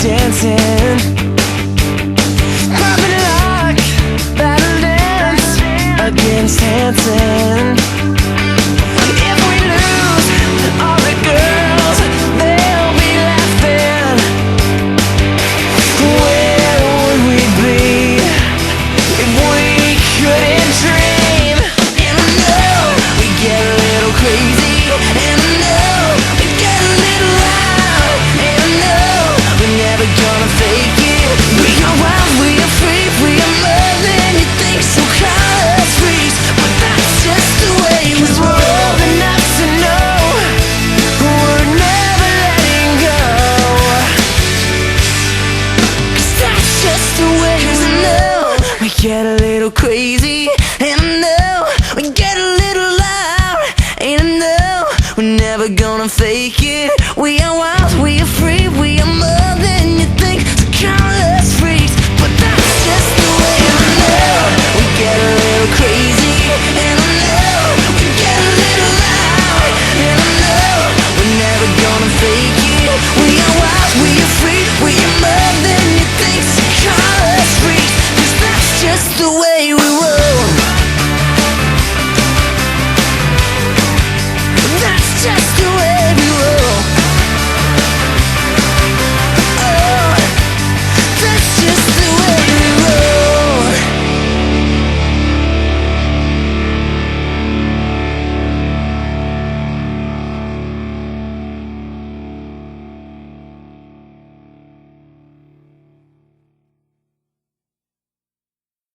dancing, popping lock, battle dance against Hanson. If we lose all the girls, they'll be laughing. Where would we be if we couldn't dream? And I know we get a little crazy, and I know we get a little loud, and I know we're never gonna fake it. We are wild, we are free, we are more than you think, so call us freaks. But that's just the way it was. We're old enough to know we're never letting go, 'cause that's just the way we know. We get a little crazy, and I know we get a little loud, and I know we're never gonna fake it. We are wild, we are free, we are more than you think,